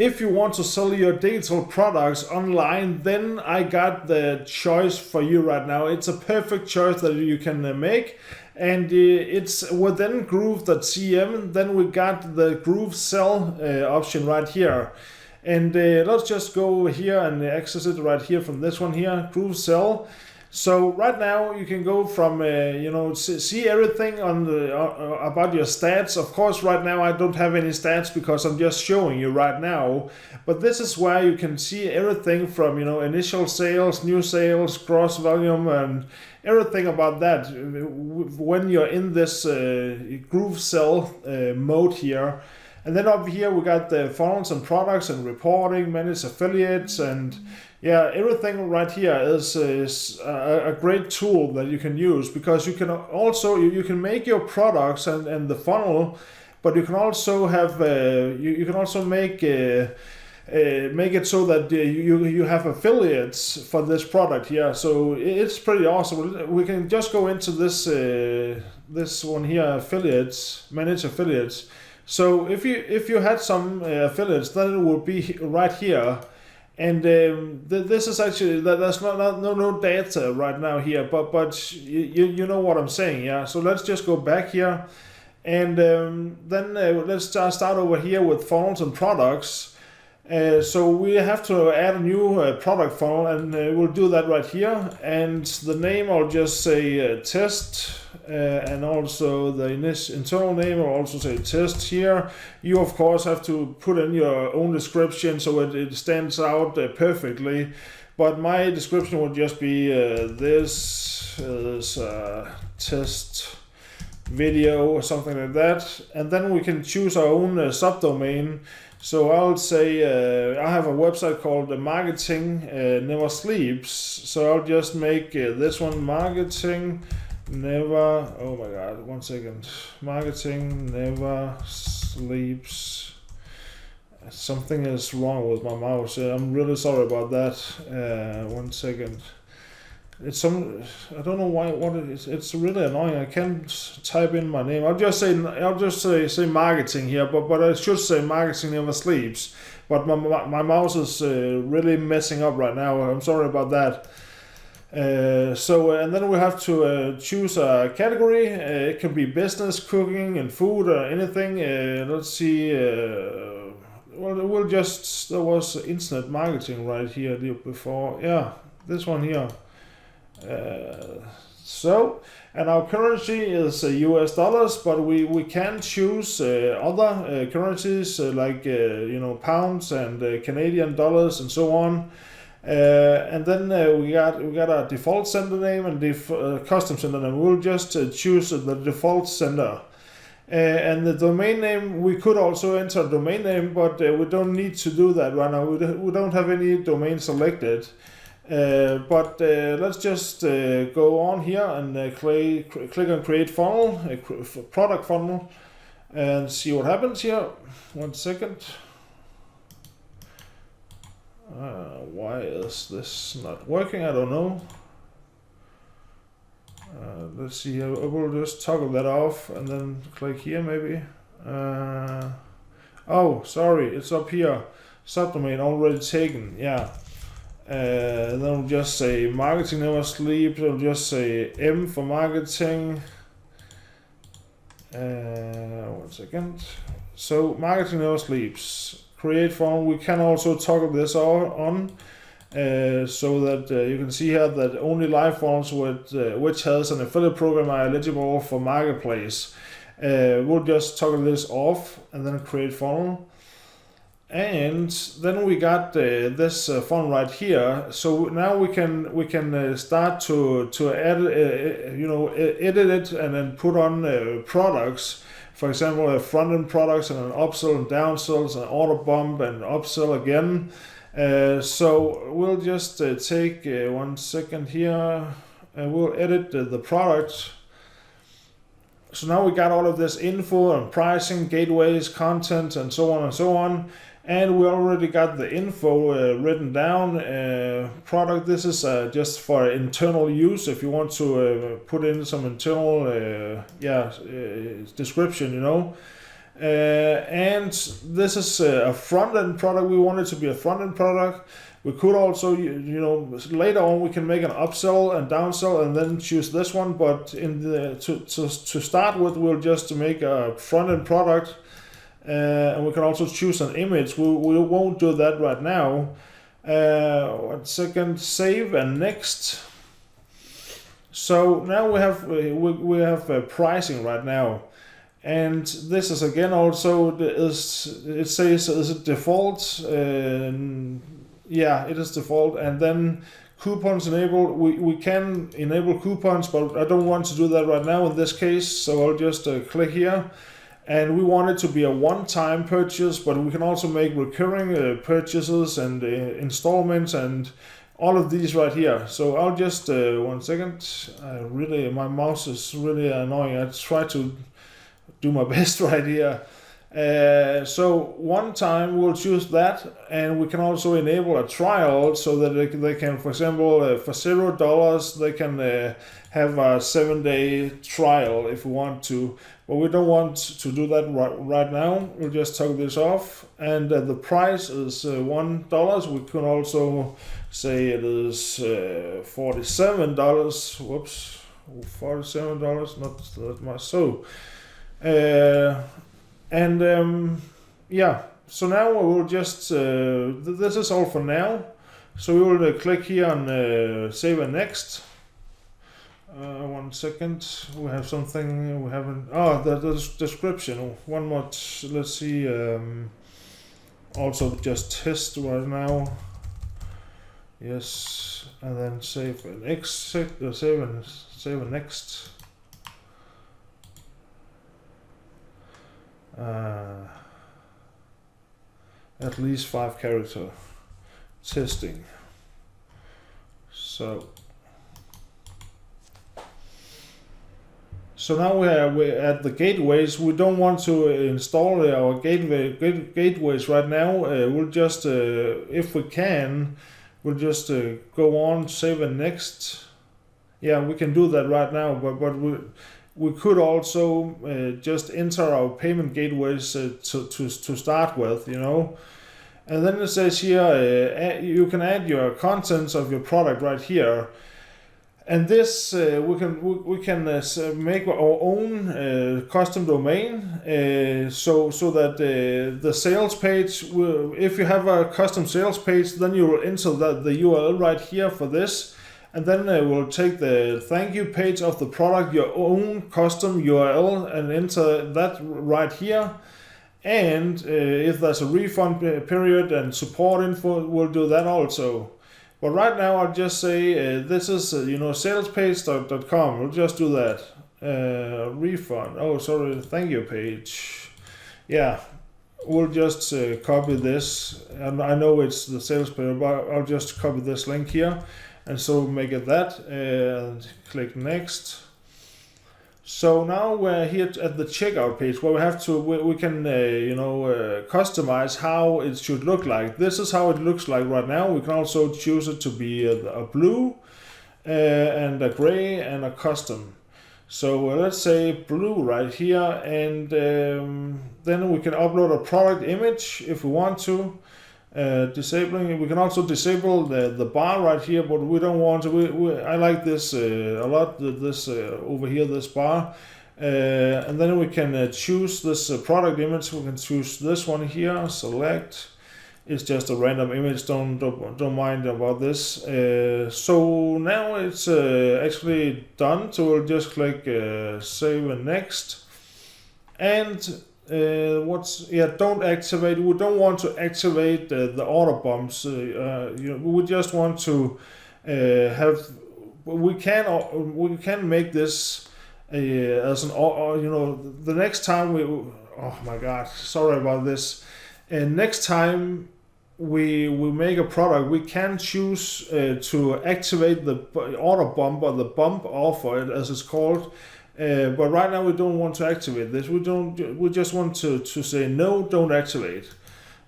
if you want to sell your digital products online, then I got the choice for you right now. It's a perfect choice that you can make, and it's within Groove.cm. Then we got the GrooveSell option right here. And let's just go here and access it right here from this one here, GrooveSell. So right now you can go from see everything on the about your stats. Of course, right now I don't have any stats because I'm just showing you right now. But this is where you can see everything from initial sales, new sales, gross volume, and everything about that when you're in this GrooveSell mode here. And then up here we got the funnels and products and reporting, manage affiliates, and everything right here is a great tool that you can use, because you can also you can make your products and the funnel, but you can also have you can also make it so that you have affiliates for this product here. So it's pretty awesome. We can just go into this this one here, affiliates, manage affiliates. So if you had some affiliates, then it would be right here. And this is actually, there's no data right now here, but you know what I'm saying, yeah. So let's just go back here, and then let's start over here with funnels and products. So we have to add a new product funnel, and we'll do that right here. And the name, I'll just say test, and also the internal name, I'll also say test here. You of course have to put in your own description so it stands out perfectly. But my description would just be this is test video or something like that. And then we can choose our own subdomain. So I'll say I have a website called Marketing Never Sleeps. So I'll just make this one Marketing Never. Oh my God! 1 second. Marketing Never Sleeps. Something is wrong with my mouse. I'm really sorry about that. 1 second. It's some, I don't know why. What it is. It's really annoying. I can't type in my name. I'll just say marketing here, but I should say Marketing Never Sleeps. But my mouse is really messing up right now. I'm sorry about that. And then we have to choose a category. It can be business, cooking, and food, or anything. Let's see. We'll just, there was internet marketing right here before. Yeah, this one here. And our currency is US dollars, but we can choose other currencies like pounds and Canadian dollars and so on. And then we got a default sender name and custom sender name. We'll just choose the default sender. And the domain name, we could also enter a domain name, but we don't need to do that right now. We don't have any domain selected. But let's just go on here and click on create funnel, product funnel, and see what happens here. 1 second. Why is this not working? I don't know. Let's see here. We'll just toggle that off and then click here maybe. Oh, sorry, it's up here. Subdomain already taken. Yeah. Then we'll just say Marketing Never Sleep. We'll just say M for marketing. 1 second. So Marketing Never Sleeps. Create funnel. We can also toggle this on so that you can see here that only live funnels with which has an affiliate program are eligible for marketplace. We'll just toggle this off and then create funnel. And then we got this funnel right here. So now we can start to add edit it and then put on products. For example, front-end products and an upsell and downsells, an order bump and upsell again. So we'll just take 1 second here and we'll edit the product. So now we got all of this info and pricing, gateways, content, and so on and so on. And we already got the info written down. Product, this is just for internal use. If you want to put in some internal description, And this is a front-end product. We want it to be a front-end product. We could also, later on we can make an upsell and downsell and then choose this one. But to start with, we'll just make a front-end product, and we can also choose an image. We won't do that right now. 1 second, save and next. So now we have pricing right now. And this is again also it says is it default? Yeah, it is default. And then coupons enabled. We can enable coupons, but I don't want to do that right now in this case. So I'll just click here. And we want it to be a one-time purchase, but we can also make recurring purchases and installments and all of these right here. So I'll just 1 second. My mouse is really annoying. I try to do my best right here. So one time we'll choose that, and we can also enable a trial so that they can, for example, for $0 they can have a 7-day trial if we want to. But we don't want to do that right now. We'll just take this off, and the price is $1. We can also say it is $47. Whoops, $47, not that much. So yeah, so now we will just this is all for now. So we will click here on save and next. 1 second, we have something we haven't. The description. One more. Let's see. Also just test right now. Yes, and then save and exit. Save and next. At least 5 character testing. So now we're at the gateways. We don't want to install our gateways right now. We'll just, if we can, we'll just go on, save and next. Yeah, we can do that right now, but we could also just enter our payment gateways to start with, And then it says here, you can add your contents of your product right here. And this we can make our own custom domain, so that the sales page if you have a custom sales page, then you will enter the URL right here for this, and then we'll take the thank you page of the product, your own custom URL, and enter that right here. And if there's a refund period and support info, we'll do that also. But right now I'll just say this is salespage.com. We'll just do that. Refund. Oh, sorry. Thank you page. Yeah, we'll just copy this. And I know it's the sales page, but I'll just copy this link here, and so make it that. And click next. So now we're here at the checkout page where we can customize how it should look like. This is how it looks like right now. We can also choose it to be a blue and a gray and a custom. So let's say blue right here, and then we can upload a product image if we want to. Disabling. We can also disable the bar right here, but we don't want to. I like this a lot. This over here, this bar, and then we can choose this product image. We can choose this one here. Select. It's just a random image. Don't mind about this. So now it's actually done. So we'll just click save and next, and. Don't activate. We don't want to activate the order bumps. We just want to have. We can make this as an. The next time we. Oh my God! Sorry about this. Next time we make a product, we can choose to activate the order bump or the bump offer, as it's called. But right now we don't want to activate this. We just want to say no, don't activate,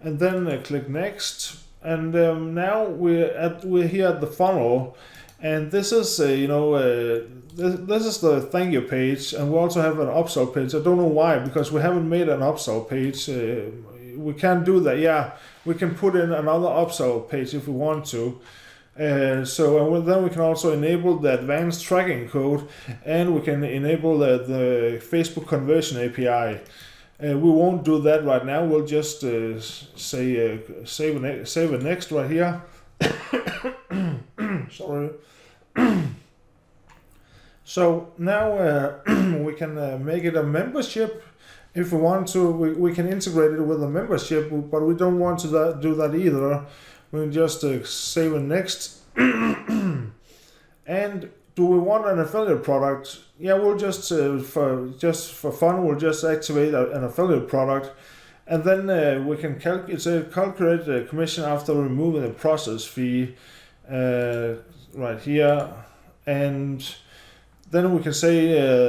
and then click next. And now we're here at the funnel, And this is this is the thank you page, and we also have an upsell page. I don't know why, because we haven't made an upsell page. We can't do that. Yeah, we can put in another upsell page if we want to. Then we can also enable the advanced tracking code, and we can enable the Facebook conversion API. We won't do that right now. We'll just say save and next right here. Sorry. So now we can make it a membership. If we want to, we can integrate it with a membership, but we don't want to do that either. We'll just save and next. And do we want an affiliate product? Yeah, we'll just for fun, we'll just activate an affiliate product, and then we can calculate the commission after removing the process fee right here, and then we can say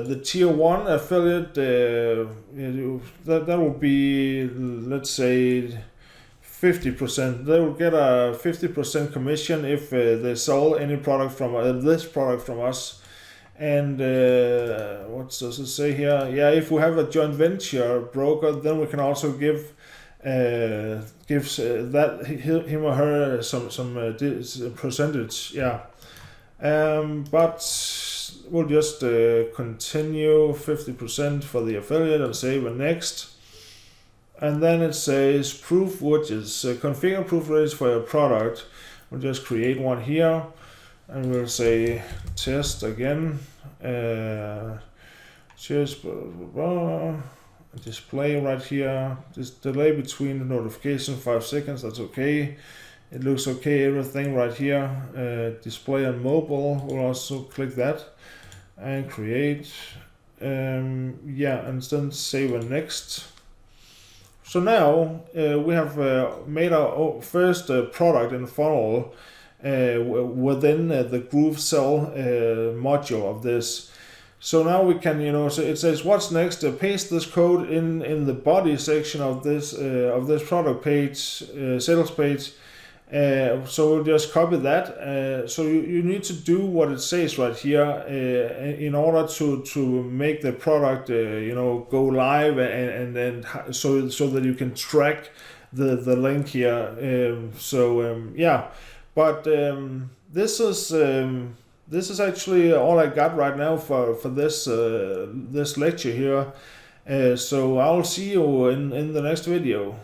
the tier 1 affiliate that will be, let's say, 50%. They will get a 50% commission if they sell any product from this product from us. And what does it say here? Yeah, if we have a joint venture broker, then we can also give that him or her some percentage. Yeah, but we'll just continue 50% for the affiliate and save and next. And then it says proof widgets. Configure proof widgets for your product. We'll just create one here, and we'll say test again. Just display right here. Just delay between the notification 5 seconds. That's okay. It looks okay. Everything right here. Display on mobile. We'll also click that and create. Yeah, and then save and next. So now we have made our first product in funnel within the GrooveSell module of this. So now we can, so it says what's next. Paste this code in the body section of this product page, sales page. So we'll just copy that. So you need to do what it says right here in order to make the product go live and so that you can track the link here. Yeah, but this is actually all I got right now for this lecture here. So I'll see you in the next video.